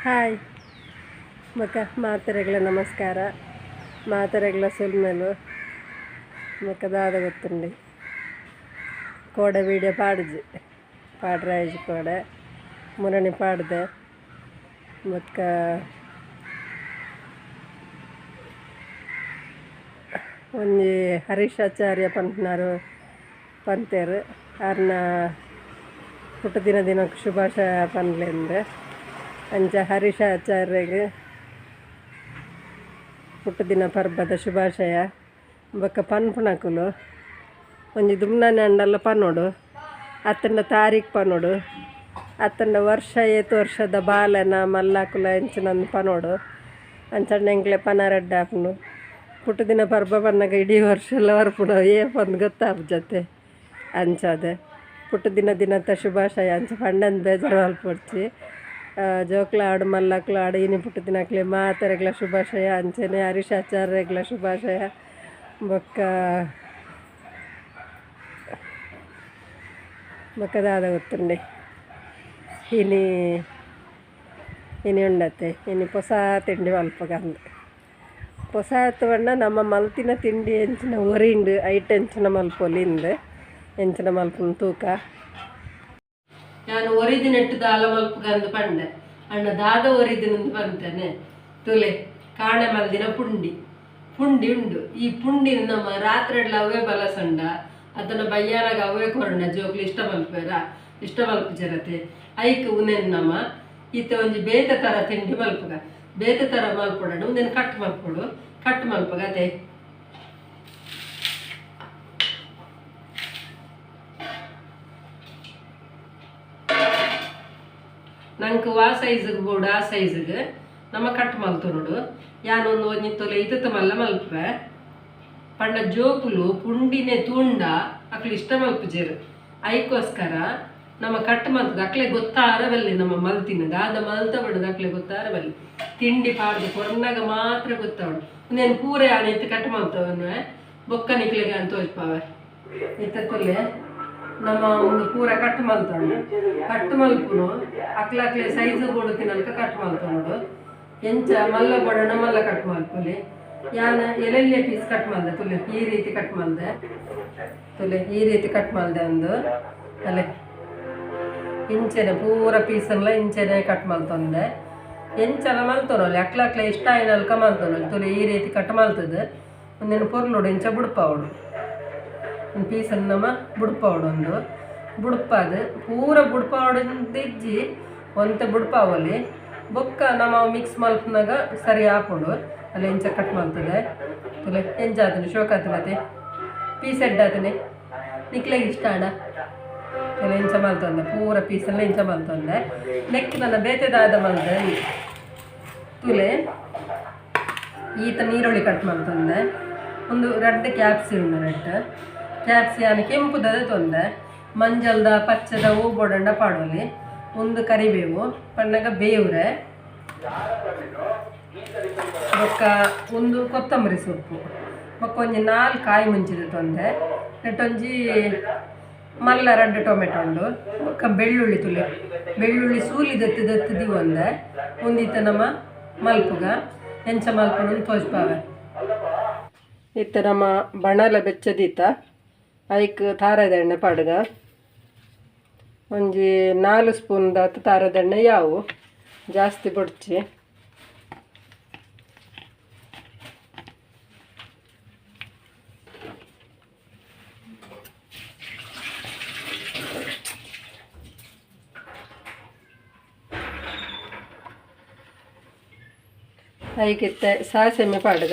Hi ಮಕ್ಕ ಮಾತೆರೆಗ್ಲ ನಮಸ್ಕಾರ. ಮಾತೆರೆಗ್ಲ ಸುಲ್ಮೆಲು ಮಕ್ಕ ದಾದ ಗೊತ್ತುಂಡಿ ಕೋಡೆ ವೀಡಿಯೋ ಪಾಡ್ರಾಯ್ಜಿ ಕೋಡೆ ಮುರಣಿ ಪಾಡ್ದೆ ಮಕ್ಕ ಒಂಜಿ ಹರೀಶಾಚಾರ್ಯ ಪಂಪನಾರು ಪಂತೇರು ಅವ್ರನ್ನ ಹುಟ್ಟು ದಿನಕ್ಕೆ ಶುಭಾಶಯ ಪನ್ಲೆಂದು ಅಂಚ ಹರೀಶಾಚಾರ್ಯಗೆ ಹುಟ್ಟು ದಿನ ಪರ್ಬದ ಶುಭಾಶಯ ಬೊಕ್ಕ ಪನ್ಪುನಕುಲು ಒಂಜಿ ದುಮ್ನಾನೆ ಅಂಡಲ್ಲ ಪನ್ನೋಡು ಅತ್ತಂಡ ತಾರೀಖು ಪನ್ನೋಡು ಅತ್ತಂಡ ವರ್ಷ ಏತು ವರ್ಷದ ಬಾಲನ ಮಲ್ಲಾಕುಲ ಎಂಚಿನಂದು ಪನ್ನೋಡು ಅಂಚಂಡ ಎಂಕ್ಲೆ ಪನರಡ್ಡ ಆಪುಂಡು ಹುಟ್ಟು ದಿನ ಪರ್ಬ ಪನ್ನಗ ಇಡೀ ವರ್ಷ ಎಲ್ಲ ಬರ್ಪುಡು ಪಂದು ಗೊತ್ತಾಪ ಜೊತೆ ಅಂಚದೆ ಹುಟ್ಟು ದಿನದ ಶುಭಾಶಯ ಅಂಚ ಪಂಡಂದು ಬೇಜಾರು ಮಲ್ಪೊಡ್ಚಿ ಜೋಕ್ಲ ಆಡು ಮಲ್ಲಕ್ಲ ಆಡು ಇನಿ ಪುಟ್ಟು ದಿನಕ್ಲೆ ಮಾತೆರೆಗ್ಲ ಶುಭಾಶಯ ಅಂಚನೆ ಹರೀಶಾಚಾರ್ಯಗ್ಲ ಶುಭಾಶಯ ಬೊಕ್ಕದಾದ ಗೊತ್ತುಂಡಿ ಇನಿ ಉಂಡತ್ತೆ ಇನಿ ಹೊಸ ತಿಂಡಿ ಮಲ್ಪಗಂದು ಹೊಸ ಬಣ್ಣ ನಮ್ಮ ಮಲ್ತಿನ ತಿಂಡಿ ಎಂಚಿನ ಒರಿಂಡು ಐಟ್ ಎಂಚಿನ ಮಲ್ಪೊಲಿಂದು ಎಂಚಿನ ಮಲ್ಪನ ತೂಕ ನಾನು ಒರಿದಿನೆಟ್ಟು ದಾಲ ಮಲ್ಪಗಂದು ಪಂಡೆ ಅಣ್ಣ ದಾದ ಒರಿದಿನಂದು ಬಂತೇನೆ ತುಲೆ ಕಾಣೆ ಮಲ್ದಿನ ಪುಂಡಿ ಉಂಡು ಈ ಪುಂಡಿನ ನಮ್ಮ ರಾತ್ರಿಡ್ಲ ಅವೇ ಬಲಸಂಡ ಅದನ್ನು ಬಯ್ಯಾನಾಗ ಅವೇ ಕೊರಂಡ ಜೋಗ್ಲಿ ಇಷ್ಟ ಮಲ್ಪಜರತೆ ಐಕ್ ಉನೆನ್ ನಮ್ಮ ಈತ ಒಂಜಿ ಬೇತೆ ಥರ ತಿಂಡಿ ಮಲ್ಪಗ ಬೇತೆ ಥರ ಮಲ್ಪೊಡ ಉಂದೇನು ಕಟ್ ಮಲ್ಪಗ ಅದೇ ನಂಗೆ ಆ ಸೈಜಿಗೆ ಬೋರ್ಡು ಆ ಸೈಜಿಗೆ ನಮ್ಮ ಕಟ್ ಮಲ್ತು ನೋಡು ಯಾನೊಂದು ಒಂಜಿ ತೊಲೆ ಇತ್ತ ಮಲ್ಲ ಮಲ್ಪೆ ಪಂಡ ಜೋಕುಲು ಪುಂಡಿನೇ ತುಂಡ ಅಕ್ಲು ಇಷ್ಟ ಮಲ್ಪುಜೇರು ಐಕೋಸ್ಕರ ನಮ್ಮ ಕಟ್ ಮಲ್ತದ ಅಕ್ಲೆ ಗೊತ್ತಾರ ಬಲ್ಲಿ ನಮ್ಮ ಮಲ್ತಿನ ದಾದ ಮಲ್ತ ಬಡದು ಅಕ್ಲೆ ಗೊತ್ತಾರ ಬಲ್ಲಿ ತಿಂಡಿ ಪಾಡ್ದು ಕೊರ್ನಾಗ ಮಾತ್ರ ಗೊತ್ತಾವಡು ನೀನು ಪೂರೆ ಆನೆ ಇತ್ತು ಕಟ್ ಮಲ್ತವನ್ನೇ ಬೊಕ್ಕ ನಿಕ್ಲೆಗೆ ಅಂತ ತೋಚ್ಪಾವೆ ಇತ್ತ ತೊಲೆ ನಮ್ಮ ಒಂದು ಪೂರ ಕಟ್ ಮಲ್ಪುನು ಅಕ್ಲೆ ಸೈಜ್ ಬೋಡು ತಿನ್ನಲ್ಕ ಕಟ್ ಮಲ್ತೊಂಡು ಎಂಚ ಮಲ್ಲ ಬೋಡಣ ಮಲ್ಲ ಕಟ್ ಮಲ್ಪೊಲಿ ಯಾನ ಎಲೆಲ್ಲೆ ಪೀಸ್ ಕಟ್ ಮಲ್ದೆ ತುಲೆ ಈ ರೀತಿ ಕಟ್ ಮಲ್ದೆ ಒಂದು ಅಲ್ಲೇ ಇಂಚೆನೆ ಪೂರ ಪೀಸನ್ಲ ಇಂಚೆನೆ ಕಟ್ ಮಲ್ತೊಂದೆ ಎಂಚಲ ಮಲ್ತೊನೊಲಿ ಅಕ್ಲೆ ಇಷ್ಟ ಆಯ್ನಲ್ಕ ಮಲ್ತೊನೊಲಿ ತುಲೆ ಈ ರೀತಿ ಕಟ್ ಮಲ್ತದೆ ಒಂದೇನು ಪೊರ್ಲೋಡು ಇಂಚ ಬುಡ್ಪಾವಡು ಒಂದು ಪೀಸನ್ನು ನಮ್ಮ ಬುಡ್ಪಾವಡೊಂದು ಬುಡ್ಪಾದು ಪೂರ ಬುಡ್ಪಾವಡಿಜ್ಜಿ ಒಂತೆ ಬುಡ್ಪಾವಲಿ ಬೊಕ್ಕ ನಮ್ಮ ಮಿಕ್ಸ್ ಮಲ್ಪನಾಗ ಸರಿ ಹಾಕೊಂಡು ಅಲ್ಲಿ ಎಂಚ ಕಟ್ ಮಾಡ್ತದೆ ತುಲೆ ಎಂಚಾತನೆ ಶೋಕಾತನತೆ ಪೀಸ್ ಎಡ್ಡಾತನೆ ನಿಕ್ಲೆಗೆ ಇಷ್ಟ ಆಡ ತುಲೆ ಎಂಚ ಮಲ್ತೊಂದೆ ಪೂರ ಪೀಸೆಲ್ಲ ಎಂಚ ಮಲ್ತೊಂದೆ ನೆಕ್ ನನ್ನ ಬೇತೆದಾದ ಮಲ್ದೆ ತುಲೆ ಈತ ನೀರುಳ್ಳಿ ಕಟ್ ಮಾಡ್ತೊಂದೆ ಒಂದು ರೆಡ್ ಕ್ಯಾಪ್ಸಿ ಉಂಡು ಕ್ಯಾಪ್ಸಿ ಆನೆ ಕೆಂಪುದದ ತೊಂದೆ ಮಂಜಲ್ದ ಪಚ್ಚದ ಹೂ ಬೋಡಂಡ ಪಾಡೋಲಿ ಒಂದು ಕರಿಬೇವು ಪಣ್ಣಗ ಬೇವ್ರೆ ಬೊಕ್ಕ ಒಂದು ಕೊತ್ತಂಬರಿ ಸೊಪ್ಪು ಬೊಕ್ಕ ಒಂಜಿ 4 ಕಾಯಿ ಮುಂಚಿದ ತೊಂದೆ ನೆಟ್ಟೊಂಜಿ ಮಲ್ಲ 2 ಟೊಮೆಟೊ ಉಂಡು ಬೊಕ್ಕ ಬೆಳ್ಳುಳ್ಳಿ ಸೂಲಿ ದತ್ತಿ ಒಂದೆ ಒಂದಿತ್ತ ನಮ್ಮ ಮಲ್ಪುಗ ಎಂಚ ಮಲ್ಪುನ ತೋಚ್ಪಾವೆ ಇತ್ತ ನಮ್ಮ ಬಣಲ ಬೆಚ್ಚದೀತ ಐಕ್ ತಾರದ ಎಣ್ಣೆ ಪಾಡ್ಗ ಒಂಜಿ 4 ಸ್ಪೂನ್ ದಾತ ತಾರದ ಎಣ್ಣೆ ಯಾವು ಜಾಸ್ತಿ ಬೊಡ್ಚಿ ಐಕಿತ್ತೆ ಸಾಸೆಮೆ ಪಾಡ್ಗ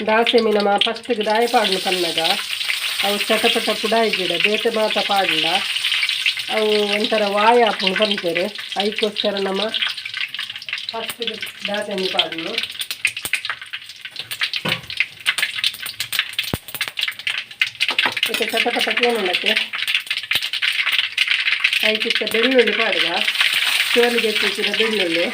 ದಾಸೆಮಿ ನಮ್ಮ ಫಸ್ಟಿಗೆ ದಾಯ ಪಾಡ್ನು ಕನ್ನಗ ಅವು ಚಟಪಟ ಪುಡಾಯಿ ಗಿಡ ಬೇತೆ ಮಾತ ಪಾಡಲ ಅವು ಒಂಥರ ವಾಯ ಹಾಕೊಂಡು ಬಂತೇರು ಅದಕ್ಕೋಸ್ಕರ ನಮ್ಮ ಫಸ್ಟಿಗೆ ದಾಸೆಮಿ ಪಾಡ್ನು ಮತ್ತೆ ಚಟಪಟಕ್ಕೆ ಏನುಂಡಕ್ಕೆ ಅದಕ್ಕಿತ್ತ ಬೆಳ್ಳುಳ್ಳಿ ಪಾಡ್ಗ ಚೋಲಿಗೆ ಹೆಚ್ಚಿನ ಬೆಳ್ಳುಳ್ಳಿ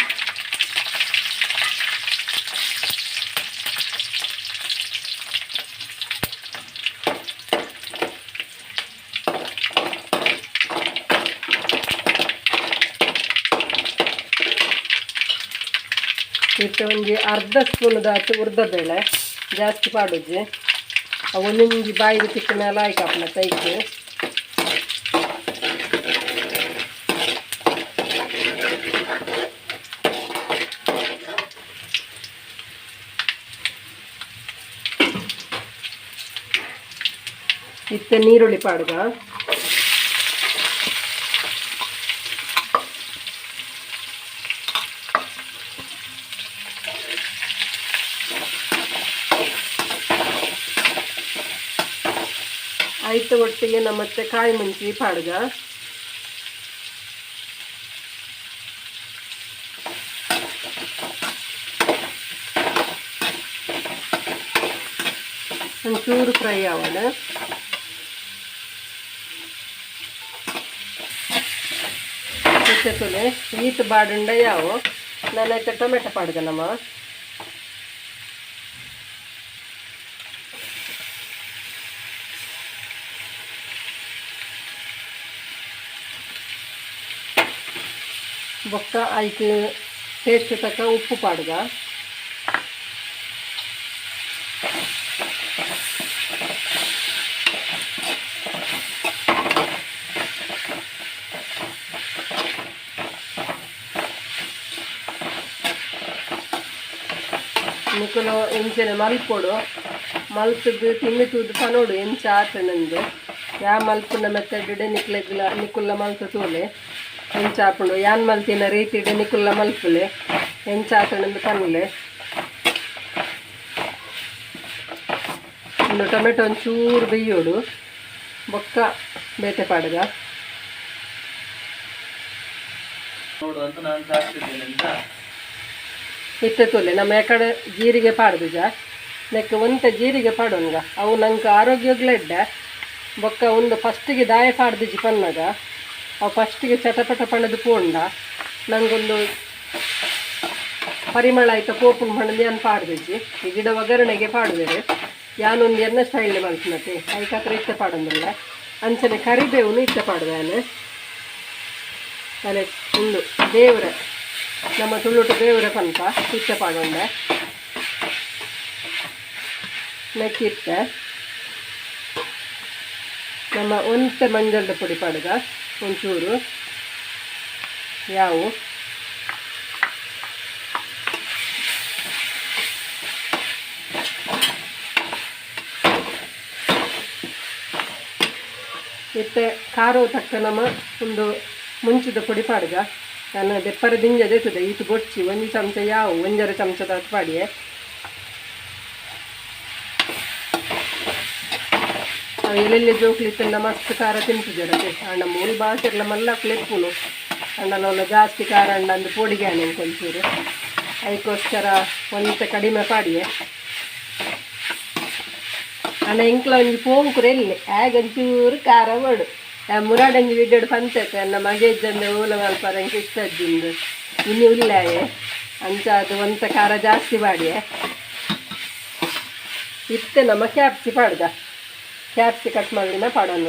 ಇಟ್ಟು ಒಂಜಿ ಅರ್ಧ ಸ್ಪೂನ್ದಾತು ಉರ್ದ ಬೇಳೆ ಜಾಸ್ತಿ ಪಾಡುಜಿ ಅವು ನಿಂಜಿ ಬಾಯಿಗೆ ತಿಕ್ಕ ಮೇಲೆ ಆಯ್ಕಪ್ಪನ ತೈക്ക് ಇತ್ತೆ ನೀರುಳ್ಳಿ ಪಾಡುಗ ಆಯ್ತು ಒಟ್ಟಿಗೆ ಮತ್ತೆ ಕಾಯಿ ಮುಂಚಿ ಪಾಡುಗ ಒಂಚೂರು ಫ್ರೈ ಆವಣ ತುಲೆ ಈತ ಬಾಡುಂಡ ಯಾವು ನಾನೈತೆ ಟೊಮೆಟೊ ಪಾಡುಗ ನಮ್ಮ ಬೊಕ್ಕ ಆಯ್ತು ಟೇಸ್ಟ್ ತಕ್ಕ ಉಪ್ಪು ಪಾಡುಗ ನಿಕ್ಕಲು ಎಂಚನೆ ಮಲ್ಪೊಡು ಮಲ್ಪದು ತಿನ್ನಿತುದು ಪನೋಡು ಎಂಚ ಆತನಂದು ಯಾ ಮಲ್ಪುನ ಮೆತ್ತಡಿಡೆ ನಿಕ್ಕುಲ್ಲ ಮಲ್ತು ತೂಲೆ ಎಂಚ ಆಪುಂಡು ಯಾನ್ ಮಲ್ತಿನ ರೀತಿಡೆ ನಿಕ್ಕುಲ್ಲ ಮಲ್ಪುಲೆ ಎಂಚ ಆತನಂದು ಪನ್ಲೆ ಇನ್ನು ಟೊಮೆಟೊ ಒಂಚೂರು ಬೇಯೋಡು ಬೊಕ್ಕ ಬೇತೆ ಪಾಡುಗ ಇತ್ತೆ ತೂಲೆ ನಮ್ಮ ಯಾಕಡೆ ಜೀರಿಗೆ ಪಾಡುದು ಜಾ ನೆಕ್ ಒಂತ ಜೀರಿಗೆ ಪಾಡೋನ್ಗ ಅವು ನಂಗೆ ಆರೋಗ್ಯಗ್ಲೆಡ್ಡ ಬೊಕ್ಕ ಒಂದು ಫಸ್ಟಿಗೆ ದಾಯ ಪಾಡ್ದಿಜ್ಜಿ ಪನ್ನಗ ಅವು ಫಸ್ಟಿಗೆ ಚಟಪಟ ಪಣದು ಪೋಂಡ ನಂಗೊಂದು ಪರಿಮಳ ಆಯ್ತು ಪೋಪುನ್ ಪಣದು ಯಾನ್ ಪಾಡ್ದಿಜ್ಜಿ ಈ ಗಿಡ ಒಗ್ಗರಣೆಗೆ ಪಾಡುವೆರು ಯಾನೊಂದು ಎನ್ನ ಸ್ಟೈಲ್ ಮಲ್ಸಿನತೆ ಐಕತ್ರ ಇತ್ತೆ ಪಾಡೊಂದಿಲ್ಲ ಅಂಚನೆ ಕರಿಬೇವುನು ಇತ್ತೆ ಪಾಡುವೆನು ಅಲೆ ಒಂದು ದೇವ್ರ ನಮ್ಮ ತುಳುಟು ದೇವರ ಪಂಪ ಇತ್ತೆ ಪಾಡೊಂಡೆ ನೆಕ್ಕಿತ್ತೆ ನಮ್ಮ ಒಂತೆ ಮಂಜಲ್ದ ಪುಡಿ ಪಾಡುಗ ಒಂಚೂರು ಯಾವು ಇತ್ತೆ ಖಾರ ತಕ್ಕ ನಮ್ಮ ಒಂದು ಮುಂಚಿದ ಪುಡಿ ಪಾಡುಗ ನಾನು ದೆಪ್ಪರ ದಿಂಜದೆತ್ತದೆ ಈತು ಬೊಚ್ಚಿ ಒಂದು ಚಮಚ ಯಾವು ಒಂಜರ ಚಮಚದ ಪಾಡಿಯೇ ಎಲ್ಲೆಲ್ಲಿ ಜೋಕ್ಲಿ ತಂಡ ಮಸ್ತ್ ಖಾರ ತಿಂತಿದ್ದಾರೆ ಅಣ್ಣ ಮೂಲ ಭಾಷೆಲ್ಲ ಮಲ್ಲ ಕ್ಲೆಪ್ಪುನು ಅಣ್ಣನ ಜಾಸ್ತಿ ಖಾರ ಅಣ್ಣ ಅಂದು ಪೋಡಿಗೆ ಅಣ್ಣ ಒಂಚೂರು ಅದಕ್ಕೋಸ್ಕರ ಒಂತ ಕಡಿಮೆ ಪಾಡಿಯೇ ಅಣ್ಣ ಇಂಕ್ಲ ಒಂಜಿ ಪೋಂಕುರು ಎಲ್ಲಿ ಆಗೊಂಚೂರು ಖಾರ ಮಾಡು ಮುರಾಡಂಜಿ ವಿಡ್ಡೋಡು ಪಂಚಕ್ಕೆ ನನ್ನ ಮಗೇಜ್ಜಂದು ಓಲ ಮಲ್ಪಾರಂಗೆ ಇಷ್ಟದ್ದಿಂದು ಇನ್ನು ಉಲ್ಲಾಯೆ ಅಂಚ ಅದು ಒಂತ ಖಾರ ಜಾಸ್ತಿ ಮಾಡಿಯೇ ಇತ್ತೆ ನಮ್ಮ ಕ್ಯಾಪ್ಸಿ ಪಾಡ್ದ ಕ್ಯಾಪ್ಸಿ ಕಟ್ ಮಾಡಿನ ಪಾಡೋಣ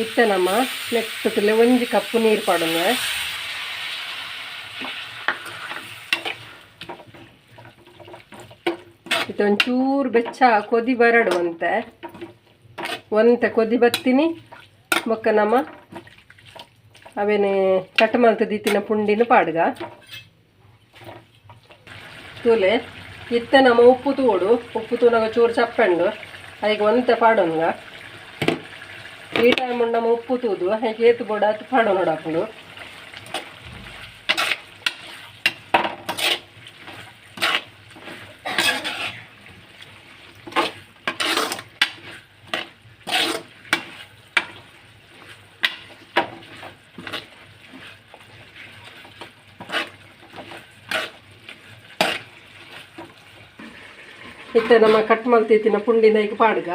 ಇತ್ತೆ ನಮ್ಮ ನೆಕ್ಸ್ಟ್ ಒಂಜಿ ಕಪ್ಪು ನೀರು ಪಾಡೋಣ ಇದು ಒಂಚೂರು ಬೆಚ್ಚ ಕೊದಿ ಬರಡು ಒಂತೆ ಕೊದಿ ಬತ್ತೀನಿ ಮೊಕ್ಕ ನಮ್ಮ ಅವೇನೆ ಕಟ್ ಮಲ್ತು ದೀತಿನ ಪುಂಡಿನ ಪಾಡ್ಗ ತೂಲೆ ಇತ್ತೆ ನಮ್ಮ ಉಪ್ಪು ತೂನಾಗ ಚೂರು ಚಪ್ಪಂಡು ಅದಕ್ಕೆ ಒಂತೆ ಪಾಡೋನ್ಗ ಈ ಟೈಮ್ ನಮ್ಮ ಉಪ್ಪು ತೂದು ಹೇಗೆ ಏತು ಬೋಡ ಅದು ಪಾಡೋ ನೋಡಾಕೊಂಡು ಇತ್ತ ನಮ್ಮ ಕಟ್ ಮಾಡ್ತಿತ್ತಿನ ಪುಂಡಿನ ಈಗ ಪಾಡ್ಗ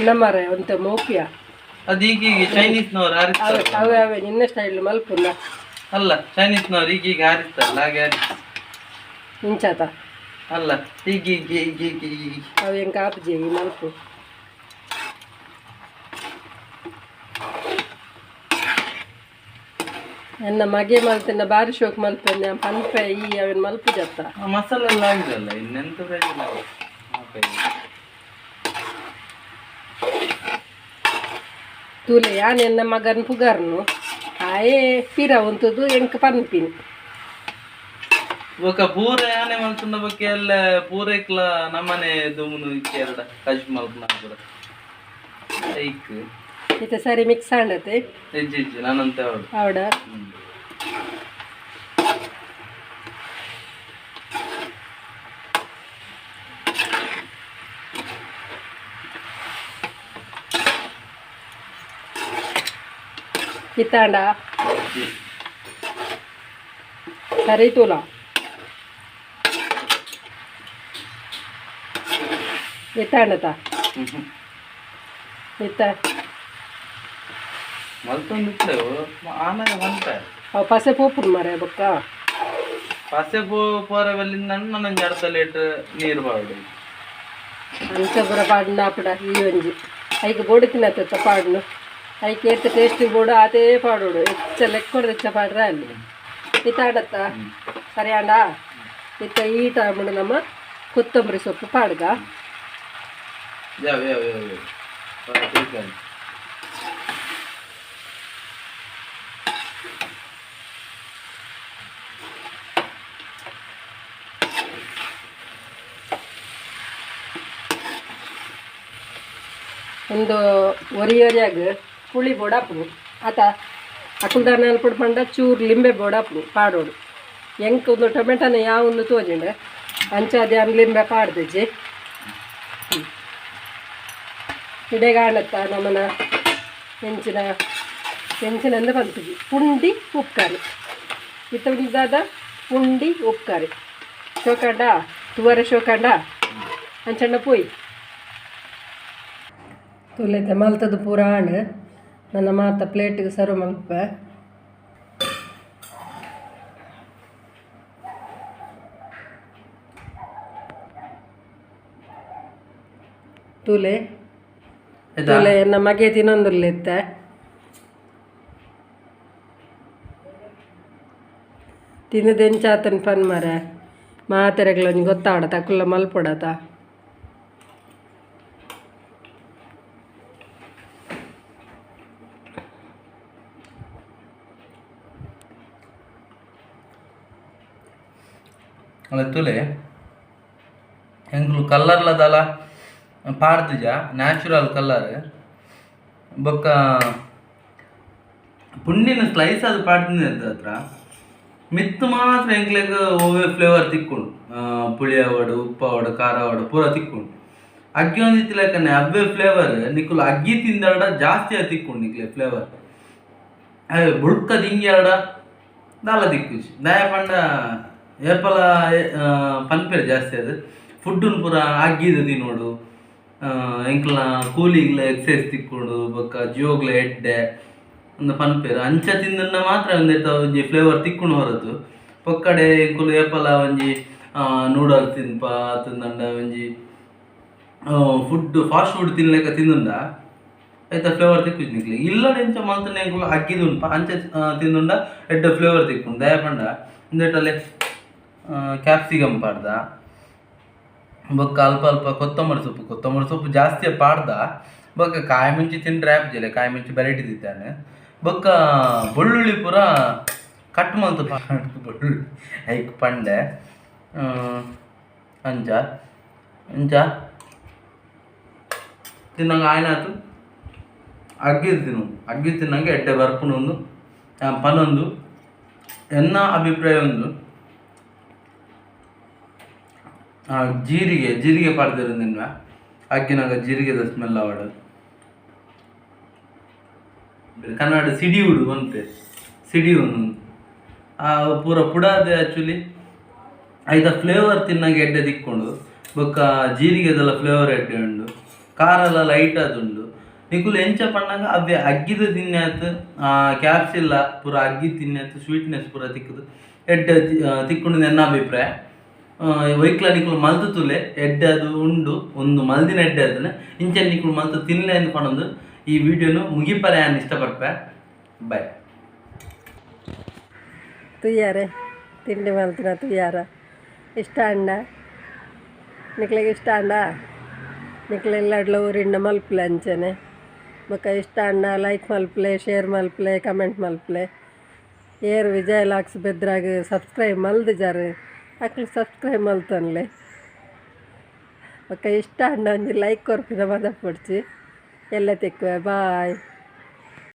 ನಮ್ಮರೆ ಒಂತ ಮೋಪಿಯ ಅದೀಗ ಚೈನೀಸ್ನವ್ರು ಅವೇ ಅವೇ ನಿನ್ನ ಸ್ಟೈಲ್ ಮಲ್ಪುಲ್ಲ ಅಲ್ಲ ಚೈನೀಸ್ನವ್ರು ಈಗೀಗ ಹಾರಿಸ್ತಾರಲ್ಲ ಹಾಗೆ ಇಂಚಾತ ಅಲ್ಲ ಈಗೀಗ ಅವು ಹೆಂಗೆ ಕಾಪುಜಿ ಮಲ್ಪು ನನ್ನ ಮಗೆ ಮಲ್ತಿನ ಬಾರಿ ಶೋಕ್ ಮಲ್ಪೆ ಪನ್ಪೆ ಈ ಅವನ್ ಮಲ್ಪು ಜತ್ತ ಮಸಾಲೆ ಎಲ್ಲ ಆಗಿದಲ್ಲ ಇನ್ನೆಂತ ಬೇಕಿಲ್ಲ ತೂಲೆ ಯಾನ್ ಎನ್ನ ಮಗನ್ ಪುಗರ್ನು ಆಯೇ ಪಿರ ಒಂತದ್ದು ಎಂಕ್ ಪನ್ಪಿನ್ ఒక పూర యానే మల్తున్న బకే ಎಲ್ಲ పూరేಕ್ಲ ನಮ್ಮನೆ ದುಮುನು ಇಕ್ಕೆರಡ ಕಜ್ ಮಲ್ಪನ ಕೂಡ ಐಕ್ ಇತ ಸರಿ ಮಿಕ್ಸ್ ಆಂಡತೆ ಹೆಜ್ಜೆ ನಾನಂತ ಅವಡ ಕಿತ್ತಾಂಡ ಸರಿ ತೂಲ ಎತ್ತಾಂಡತ ಎತ್ತ ಮಲ್ತೊಂದಿತ್ತು ಆಮೇಲೆ ಬಂತ ಅವು ಪಸೆ ಪೋಪುಡು ಮರೆ ಬೊಕ್ಕ ಪಸೆ ಪೋರವಲ್ಲಿಂದ ನನಗೆ ಅರ್ಧ ಲೀಟರ್ ನೀರು ಬಾಡು ಅಂಚ ಬುರ ಪಾಡಿನ ಆಪಡ ಈ ಒಂಜಿ ಐಕೆ ಬೋಡು ತಿನ್ನತ್ತ ಪಾಡ್ನು ಐಕೆ ಎತ್ತ ಟೇಸ್ಟಿ ಬೋಡು ಅದೇ ಪಾಡೋಡು ಹೆಚ್ಚ ಲೆಕ್ಕೊಡು ಹೆಚ್ಚ ಪಾಡ್ರೆ ಅಲ್ಲಿ ಇತ್ತಾಡತ್ತ ಸರಿ ಆಂಡ ಇತ್ತ ಈ ಟೈಮು ನಮ್ಮ ಕೊತ್ತಂಬರಿ ಸೊಪ್ಪು ಪಾಡ್ಗ ಒಂದು ಒರಿಯಾಗ ಪುಳಿ ಬೋಡಾಪು ಆತ ಅಕುಲ್ದಾನ ಅನ್ಪಡು ಪಂಡ ಚೂರು ಲಿಂಬೆ ಬೋಡಾಪು ಪಾಡೋಡು ಎಂಕ್ ಒಂದು ಟೊಮೆಟೊನ ಯಾವ ಒಂದು ತೋಜಿಂಡೆ ಅಂಚಾದೆ ಅನ್ ಲಿಂಬೆ ಪಾಡ್ದಜ್ಜಿ ಇಡೆಗಾಣತ್ತ ನಮ್ಮನ ಹೆಂಚಿನಂದ ಬಂತಜಿ ಪುಂಡಿ ಉಪ್ಕಾರಿ ಇತ್ತದಾದ ಪುಂಡಿ ಉಪ್ಕಾರಿ ಶೋಕಂಡ ತುವರೆ ಶೋಕಂಡ ಅಂಚಣ್ಣ ಪೋಯ್ ತುಲೈತೆ ಮಲ್ತದ್ದು ಪೂರ ಹಣ್ಣು ನನ್ನ ಮಾತ ಪ್ಲೇಟಿಗೆ ಸರ್ವ್ ಮಲ್ಪ ತುಲೆ ತುಲೆ ನಮಗೆ ತಿನ್ನೊಂದಿರ್ಲಿತ್ತ ತಿನ್ನದೆಂಚಾತನ ಪನ್ ಮರ ಮಾತೆರೆಗಳೊಂದು ಗೊತ್ತಾಡತ ಕುಲ್ಲ ಮಲ್ಪೊಡತ ಅಲ್ಲ ತುಲೆ ಹೆಂಗ್ಲು ಕಲ್ಲರ್ಲದಲ್ಲ ಪಾಡ್ದಿಜ ನ್ಯಾಚುರಲ್ ಕಲ್ಲರ್ ಬೊಕ್ಕ ಪುಂಡಿನ ಸ್ಲೈಸ್ ಅದು ಪಾಡ್ದಿನ ಹತ್ರ ಮಿತ್ತು ಮಾತ್ರ ಎಂಕ್ಲೆಗ್ ಓವೇ ಫ್ಲೇವರ್ ತಿಕ್ಕೊಂಡು ಪುಳಿ ಅವಡು ಉಪ್ಪು ಅವಡು ಖಾರ ಅವಡು ಪೂರ ತಿಕ್ಕೊಂಡು ಅಗ್ಗಿ ಒಂದು ತಿಲಕನೆ ಅಬ್ಬೆ ಫ್ಲೇವರ್ ನಿಕ್ಕಲು ಅಗ್ಗಿ ತಿಂದಡ ಜಾಸ್ತಿ ತಿಕ್ಕೊಂಡು ನಿಕ್ಲೆ ಫ್ಲೇವರ್ ಅದೇ ಬುಡ್ಕದ ಹಿಂಗೆ ಎರಡ ದಾಲ ತಿಕ್ಕುಜಿ ದಯ ಪಂಡ ಏಪಲ ಪನ್ಪೇರು ಜಾಸ್ತಿ ಅದು ಫುಡ್ಡನ್ನು ಪೂರ ಅಗ್ಗಿದು ತಿನ್ನೋಡು ಎಂಕ್ಲ ಕೂಲಿಗ್ಲ ಎಕ್ಸೈಸ್ ತಿಕ್ಕೊಂಡು ಬೊಕ್ಕ ಜೋಗ್ಲ ಎಡ್ಡೆ ಒಂದು ಪನ್ಪೇರು ಅಂಚ ತಿಂದ ಮಾತ್ರ ಒಂದೈತೆ ಫ್ಲೇವರ್ ತಿಕ್ಕೊಂಡು ಹೊರತು ಪೊಕ್ಕಡೆ ಎಂಕುಲು ಏಪಲ ಒಂಜಿ ನೂಡಲ್ಸ್ ತಿನ್ಪ ತಿಂದಂಡ ಒಂಜಿ ಫುಡ್ ಫಾಸ್ಟ್ ಫುಡ್ ತಿನ್ಲೆಕ್ಕ ತಿಂದುಂಡ ಐತ ಫ್ಲೇವರ್ ತಿಕ್ಕುಜಿ ನಿಕ್ಲಿ ಇಲ್ಲ ಎಂಚ ಮಲ್ತನೆ ಎಂಕುಲು ಅಗ್ಗಿದು ಉಂಪ ಅಂಚ ತಿಂದುಂಡ ಎಡ್ಡ ಫ್ಲೇವರ್ ತಿಕ್ಕೊಂಡು ದಯ ಪಂಡ ಒಂದೇಟಲ್ಲೇ ಕ್ಯಾಪ್ಸಿಕಮ್ ಪಾಡ್ದ ಬೊಕ್ಕ ಅಲ್ಪ ಅಲ್ಪ ಕೊತ್ತಂಬರಿ ಸೊಪ್ಪು ಜಾಸ್ತಿ ಪಾಡ್ದ ಬೊಕ್ಕ ಕಾಯಿ ಮುಂಚಿ ತಿಂಡ್ರೆ ಆಪ್ಜಲೆ ಕಾಯಿ ಮುಂಚಿ ಬೆರೈಟಿ ತಿಂತಾನೆ ಬೊಕ್ಕ ಬೆಳ್ಳುಳ್ಳಿ ಪೂರ ಕಟ್ ಮಂತು ಬೆಳ್ಳುಳ್ಳಿ ಐಕ್ ಪಂಡೆ ಅಂಚ ಅಂಚ ತಿನ್ನಂಗೆ ಆಯ್ನಾತು ಅಗ್ಗಿ ತಿನ್ನಂಗೆ ಎಡ್ಡೆ ಬರ್ಪುನೊಂದು ಪನೊಂದು ಎನ್ನ ಅಭಿಪ್ರಾಯ ಒಂದು ಜೀರಿಗೆ ಪಾಡ್ದಿರು ನಿನ್ನ ಅಕ್ಕಿನಾಗ ಜೀರಿಗೆದ ಸ್ಮೆಲ್ ಆವಡು ಕನ್ನಡ ಸಿಡಿ ಉಡು ಬಂತೆ ಸಿಡಿ ಒಂದು ಪೂರ ಪುಡಾದ ಆ್ಯಕ್ಚುಲಿ ಐದ ಫ್ಲೇವರ್ ತಿನ್ನಂಗೆ ಎಡ್ಡೆ ತಿಕ್ಕೊಂಡು ಬೊಕ್ಕ ಜೀರಿಗೆದೆಲ್ಲ ಫ್ಲೇವರ್ ಎಡ್ಡೆ ಉಂಡು ಖಾರ ಎಲ್ಲ ಲೈಟ್ ಅದುಂಡು ನಿಕುಲು ಎಂಚ ಪಣ್ಣಾಗ ಅವೇ ಅಗ್ಗಿದ ತಿನ್ನಾತು ಕ್ಯಾಪ್ಸಿಲ್ಲ ಪೂರ ಅಗ್ಗಿ ತಿನ್ನಾತು ಸ್ವೀಟ್ನೆಸ್ ಪೂರ ತಿಕ್ಕದು ಎಡ್ಡೆ ತಿಕ್ಕೊಂಡು ನನ್ನ ಅಭಿಪ್ರಾಯ ವೈಕ್ಲ ನಿಕುಲು ಮಲ್ತು ತುಲೆ ಎಡ್ಡೆ ಅದು ಉಂಡು ಒಂದು ಮಲ್ದಿನ ಎಡ್ಡೆ ಅದನ್ನ ಇಂಚ ನಿಕುಲು ಮಲ್ತು ತಿನ್ನಲೆ ಅಂತ ಪಣೊಂದು ಈ ವಿಡಿಯೋನು ಮುಗಿಪರೆ ನಾನು ಇಷ್ಟಪಡ್ಪೆ ಬಾಯ್ ತುಯ್ಯಾರೆ ತಿಂಡಿ ಮಲ್ತಿನ ತುಯ್ಯಾರ ಇಷ್ಟ ಅಂಡ ನಿಕ್ಲಿಗೆ ಇಷ್ಟ ಅಂಡ ನಿಕ್ಲೆಲ್ಲ ಊರಿಂದ ಮಲ್ಪಲೆ ಅಂಚನೆ ಬೊಕ್ಕ ಇಷ್ಟ ಅಂಡ ಲೈಕ್ ಮಲ್ಪಲೆ ಶೇರ್ ಮಲ್ಪಲೆ ಕಮೆಂಟ್ ಮಲ್ಪಲೆ ಏರು ವಿಜಯ ಲಾಕ್ಸ್ ಬೆದ್ರಾಗ ಸಬ್ಸ್ಕ್ರೈಬ್ ಮಲ್ದು ಜಾರು ಅಕ್ಲು ಸಬ್ಸ್ಕ್ರೈಬ್ ಮಲ್ತನ್ಲೆ ಬೊಕ್ಕ ಇಷ್ಟ ಅಂಡ ಒಂಜಿ ಲೈಕ್ ಕೊರ್ಪಿನ ಮದ ಪೊಡ್ಚಿ ಎಲ್ಲ ತೆಕ್ಕುವೆ ಬಾಯ್.